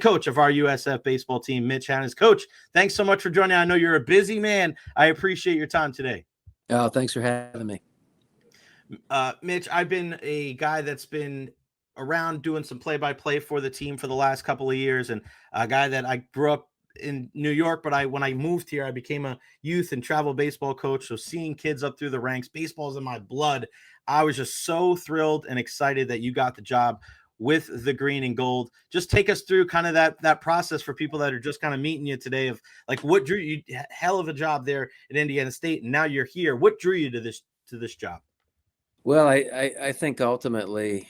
coach of our USF baseball team, Mitch Hannes. Coach, thanks so much for joining. I know you're a busy man. I appreciate your time today. Oh, thanks for having me. Mitch, I've been a guy that's been around doing some play-by-play for the team for the last couple of years, and a guy that I grew up in New York, but when I moved here, I became a youth and travel baseball coach. So seeing kids up through the ranks, baseball's in my blood. I was just so thrilled and excited that you got the job with the green and gold. Just take us through kind of that process for people that are just kind of meeting you today of like what drew you. Hell of a job there at Indiana State, and now you're here. What drew you to this job? Well, I think ultimately,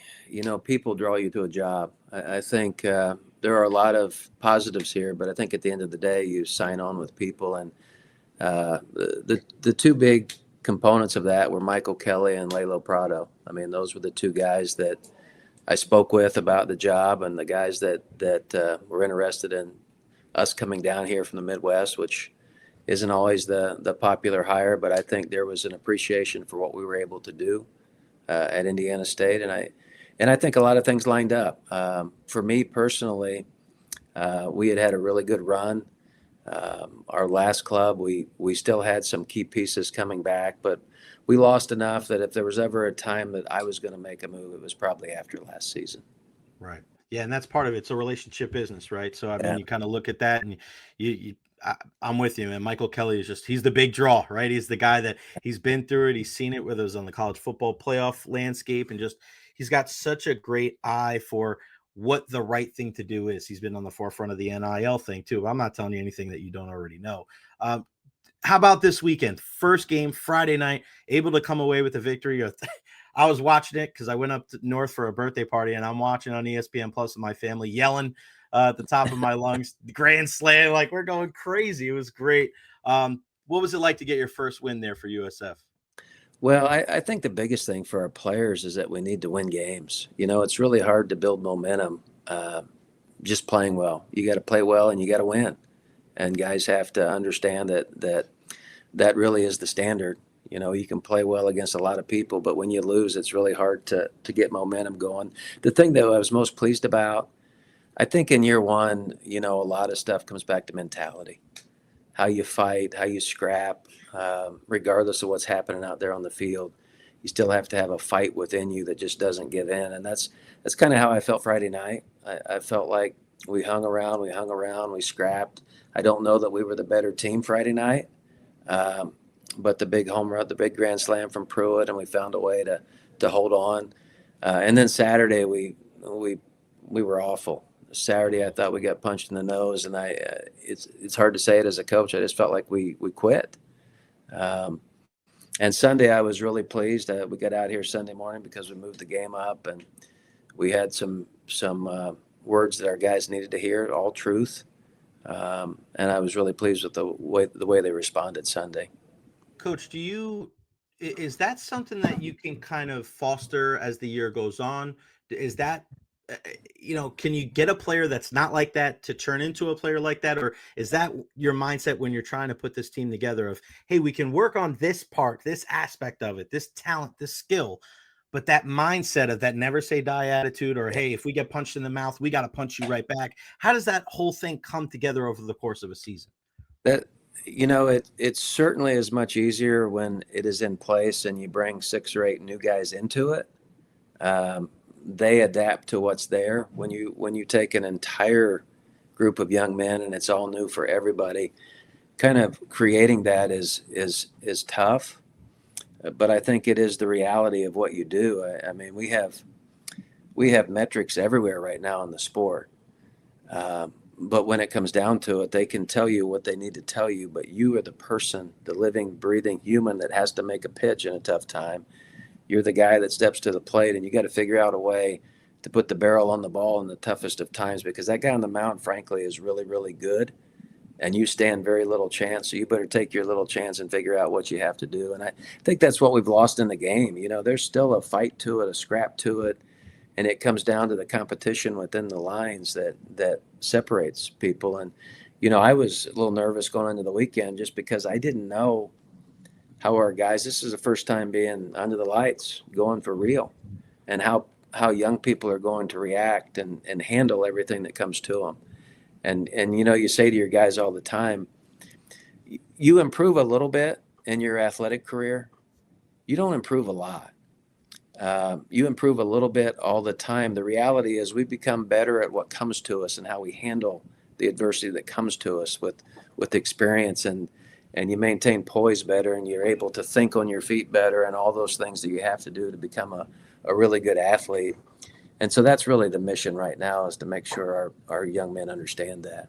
people draw you to a job. I think there are a lot of positives here, but I think at the end of the day, you sign on with people. And the two big components of that were Michael Kelly and Lalo Prado. I mean, those were the two guys that I spoke with about the job, and the guys that were interested in us coming down here from the Midwest, which isn't always the popular hire, but I think there was an appreciation for what we were able to do at Indiana State, and I think a lot of things lined up. For me personally, we had a really good run. Our last club, we still had some key pieces coming back, but we lost enough that if there was ever a time that I was going to make a move, it was probably after last season. Right. Yeah, and that's part of it. It's a relationship business, right? So I mean, you kind of look at that, and I'm with you, man. Michael Kelly he's the big draw, right? He's the guy that he's been through it. He's seen it, whether it was on the college football playoff landscape, and he's got such a great eye for what the right thing to do is. He's been on the forefront of the NIL thing too. I'm not telling you anything that you don't already know. How about this weekend? First game, Friday night, able to come away with a victory. I was watching it because I went up north for a birthday party, and I'm watching on ESPN Plus with my family, yelling at the top of my lungs, grand slam, like we're going crazy. It was great. What was it like to get your first win there for USF? Well, I think the biggest thing for our players is that we need to win games. It's really hard to build momentum just playing well. You got to play well and you got to win. And guys have to understand that really is the standard. You can play well against a lot of people, but when you lose, it's really hard to get momentum going. The thing that I was most pleased about, I think in year one, a lot of stuff comes back to mentality, how you fight, how you scrap, regardless of what's happening out there on the field. You still have to have a fight within you that just doesn't give in. And that's kind of how I felt Friday night. I felt like we hung around, we scrapped. I don't know that we were the better team Friday night, but the big home run, the big grand slam from Pruitt, and we found a way to hold on. And then Saturday we were awful. Saturday I thought we got punched in the nose, and it's hard to say it as a coach. I just felt like we quit. And Sunday I was really pleased. We got out here Sunday morning because we moved the game up, and we had some words that our guys needed to hear, all truth. And I was really pleased with the way they responded Sunday. Coach, is that something that you can kind of foster as the year goes on? Is that, can you get a player that's not like that to turn into a player like that? Or is that your mindset when you're trying to put this team together of, hey, we can work on this part, this aspect of it, this talent, this skill, but that mindset of that never say die attitude, or, hey, if we get punched in the mouth, we got to punch you right back. How does that whole thing come together over the course of a season? It certainly is much easier when it is in place and you bring 6 or 8 new guys into it. They adapt to what's there. When you take an entire group of young men and it's all new for everybody, kind of creating that is tough. But I think it is the reality of what you do. I mean, we have metrics everywhere right now in the sport. But when it comes down to it, they can tell you what they need to tell you, but you are the person, the living, breathing human that has to make a pitch in a tough time. You're the guy that steps to the plate, and you got to figure out a way to put the barrel on the ball in the toughest of times, because that guy on the mound, frankly, is really, really good, and you stand very little chance. So you better take your little chance and figure out what you have to do. And I think that's what we've lost in the game. There's still a fight to it, a scrap to it. And it comes down to the competition within the lines that separates people. And, I was a little nervous going into the weekend just because I didn't know how our guys, this is the first time being under the lights, going for real, and how young people are going to react and handle everything that comes to them. And you say to your guys all the time, you improve a little bit in your athletic career. You don't improve a lot. You improve a little bit all the time. The reality is we become better at what comes to us and how we handle the adversity that comes to us with experience, and you maintain poise better, and you're able to think on your feet better, and all those things that you have to do to become a really good athlete. And so that's really the mission right now, is to make sure our young men understand that.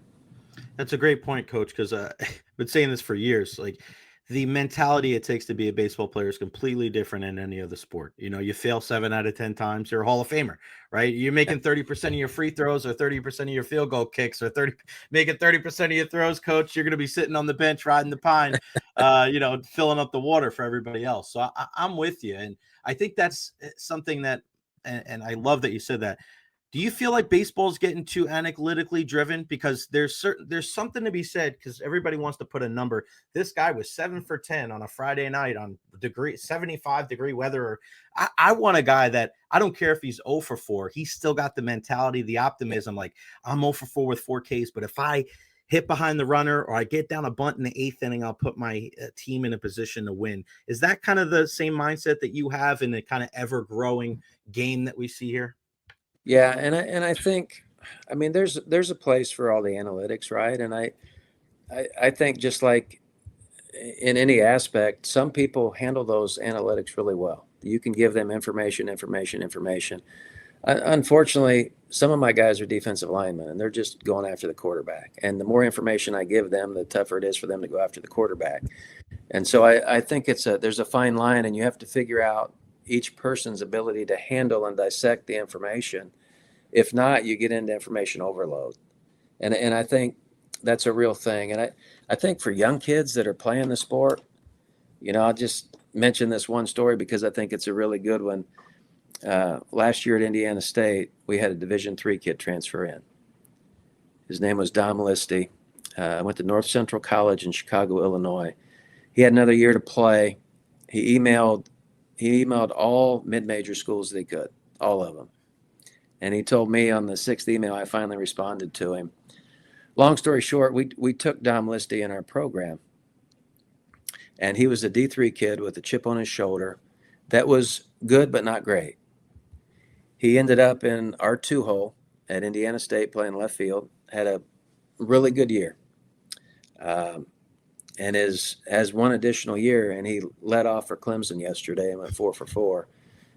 That's a great point, Coach, because I've been saying this for years. Like, the mentality it takes to be a baseball player is completely different in any other sport. You fail 7 out of 10 times, you're a Hall of Famer, right? You're making 30% of your free throws, or 30% of your field goal kicks, or making 30% of your throws, Coach. You're going to be sitting on the bench riding the pine, filling up the water for everybody else. So I'm with you, and I think that's something that, and I love that you said that. Do you feel like baseball's getting too analytically driven? Because there's something to be said, because everybody wants to put a number. This guy was 7 for 10 on a Friday night on 75-degree weather. I want a guy that, I don't care if he's 0 for 4. He's still got the mentality, the optimism. Like, I'm 0 for 4 with 4 Ks, but if I hit behind the runner or I get down a bunt in the 8th inning, I'll put my team in a position to win. Is that kind of the same mindset that you have in the kind of ever growing game that we see here? Yeah, and I think, I mean, there's a place for all the analytics, right? And I think, just like in any aspect, some people handle those analytics really well. You can give them information. Unfortunately, some of my guys are defensive linemen, and they're just going after the quarterback. And the more information I give them, the tougher it is for them to go after the quarterback. And so I think there's a fine line, and you have to figure out each person's ability to handle and dissect the information. If not, you get into information overload. And I think that's a real thing. And I think for young kids that are playing the sport, I'll just mention this one story because I think it's a really good one. Last year at Indiana State, we had a Division III kid transfer in. His name was Dom Listy. Went to North Central College in Chicago, Illinois. He had another year to play. He emailed all mid-major schools that he could, all of them. And he told me on the 6th email, I finally responded to him. Long story short, we took Dom Listy in our program. And he was a D3 kid with a chip on his shoulder that was good but not great. He ended up in our 2 hole at Indiana State playing left field, had a really good year. And has one additional year, and he led off for Clemson yesterday and went 4 for 4.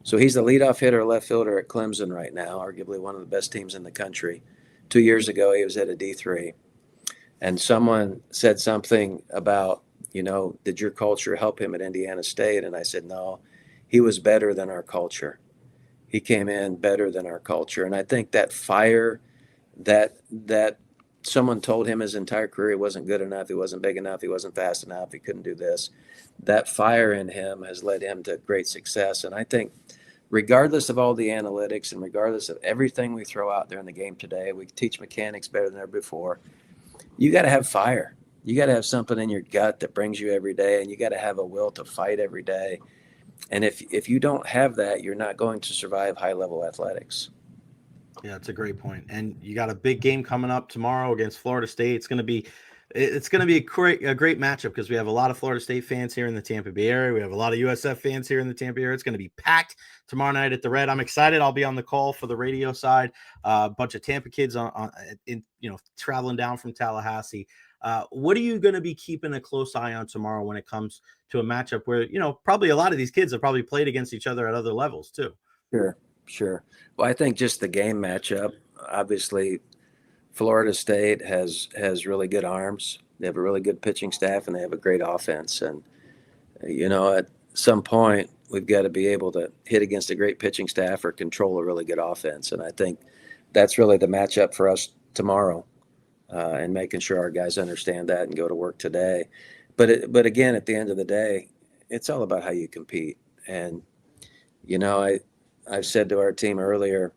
So he's the leadoff hitter, left fielder at Clemson right now, arguably one of the best teams in the country. 2 years ago, he was at a D3. And someone said something about, did your culture help him at Indiana State? And I said, no, he was better than our culture. He came in better than our culture. And I think that fire that someone told him his entire career he wasn't good enough, he wasn't big enough, he wasn't fast enough, he couldn't do this. That fire in him has led him to great success. And I think regardless of all the analytics and regardless of everything we throw out there in the game today, we teach mechanics better than ever before. You got to have fire. You got to have something in your gut that brings you every day, and you got to have a will to fight every day. And if you don't have that, you're not going to survive high-level athletics. Yeah, that's a great point. And you got a big game coming up tomorrow against Florida State. It's going to be a great matchup because we have a lot of Florida State fans here in the Tampa Bay area. We have a lot of USF fans here in the Tampa Bay area. It's going to be packed tomorrow night at the Red. I'm excited. I'll be on the call for the radio side. A bunch of Tampa kids traveling down from Tallahassee. What are you going to be keeping a close eye on tomorrow when it comes to a matchup where, probably a lot of these kids have probably played against each other at other levels too? Sure. Well, I think just the game matchup, obviously Florida State has really good arms. They have a really good pitching staff, and they have a great offense. And, at some point we've got to be able to hit against a great pitching staff or control a really good offense. And I think that's really the matchup for us tomorrow, and making sure our guys understand that and go to work today. But again, at the end of the day, it's all about how you compete. And, I've said to our team earlier,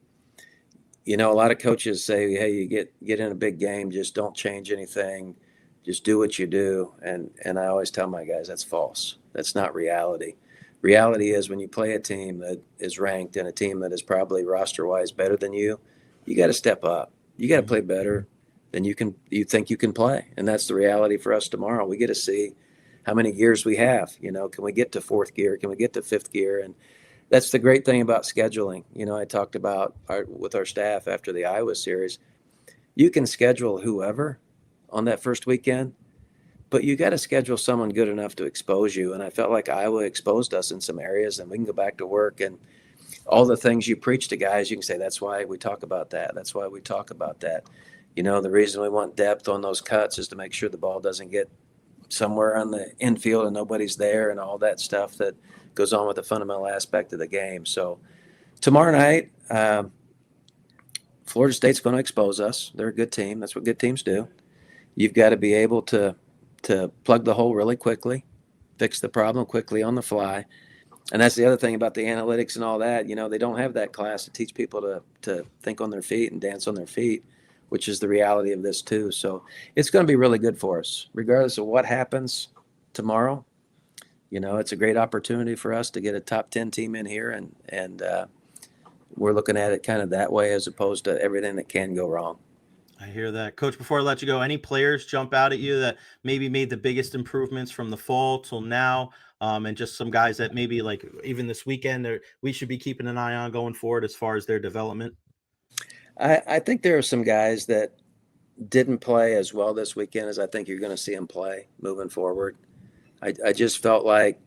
a lot of coaches say, hey, you get in a big game, just don't change anything. Just do what you do. And I always tell my guys that's false. That's not reality. Reality is when you play a team that is ranked and a team that is probably roster-wise better than you, you got to step up. You got to play better. then you think you can play. And that's the reality for us tomorrow. We get to see how many gears we have. Can we get to fourth gear? Can we get to fifth gear? And that's the great thing about scheduling. I talked about with our staff after the Iowa series. You can schedule whoever on that first weekend, but you got to schedule someone good enough to expose you. And I felt like Iowa exposed us in some areas, and we can go back to work and all the things you preach to guys, you can say, that's why we talk about that. That's why we talk about that. The reason we want depth on those cuts is to make sure the ball doesn't get somewhere on the infield and nobody's there and all that stuff that goes on with the fundamental aspect of the game. So tomorrow night, Florida State's going to expose us. They're a good team. That's what good teams do. You've got to be able to plug the hole really quickly, fix the problem quickly on the fly. And that's the other thing about the analytics and all that. They don't have that class to teach people to think on their feet and dance on their feet, which is the reality of this too. So it's going to be really good for us, regardless of what happens tomorrow. It's a great opportunity for us to get a top 10 team in here, and we're looking at it kind of that way as opposed to everything that can go wrong. I hear that. Coach, before I let you go, any players jump out at you that maybe made the biggest improvements from the fall till now? And just some guys that maybe like even this weekend we should be keeping an eye on going forward as far as their development? I think there are some guys that didn't play as well this weekend as I think you're going to see them play moving forward. I just felt like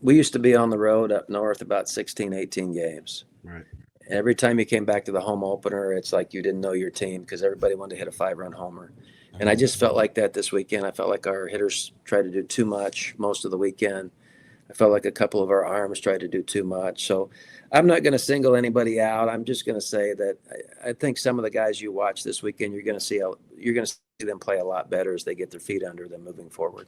we used to be on the road up north about 16, 18 games. Right. Every time you came back to the home opener, it's like you didn't know your team because everybody wanted to hit a 5-run homer. And I just felt like that this weekend. I felt like our hitters tried to do too much most of the weekend. I felt like a couple of our arms tried to do too much. So I'm not going to single anybody out. I'm just going to say that I think some of the guys you watch this weekend, you're going to see them play a lot better as they get their feet under them moving forward.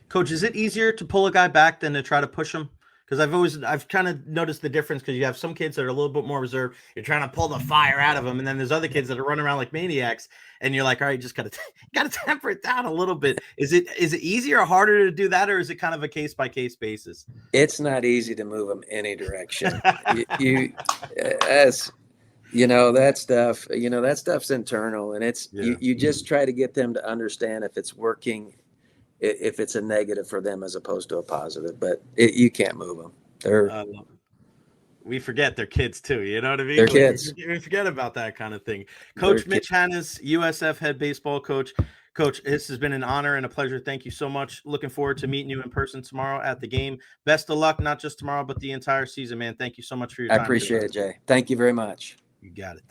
Coach, is it easier to pull a guy back than to try to push him? Because I've kind of noticed the difference, because you have some kids that are a little bit more reserved. You're trying to pull the fire out of them, and then there's other kids that are running around like maniacs, and you're like, all right, just gotta temper it down a little bit. Is it easier or harder to do that, or is it kind of a case by case basis? It's not easy to move them any direction. That stuff's internal, and you just try to get them to understand if it's working. If it's a negative for them as opposed to a positive, but you can't move them. We forget they're kids too. You know what I mean? They're kids. We forget about that kind of thing. Coach Mitch Hannes, USF head baseball coach. Coach, this has been an honor and a pleasure. Thank you so much. Looking forward to meeting you in person tomorrow at the game. Best of luck, not just tomorrow, but the entire season, man. Thank you so much for your time. I appreciate it, Jay. Thank you very much. You got it.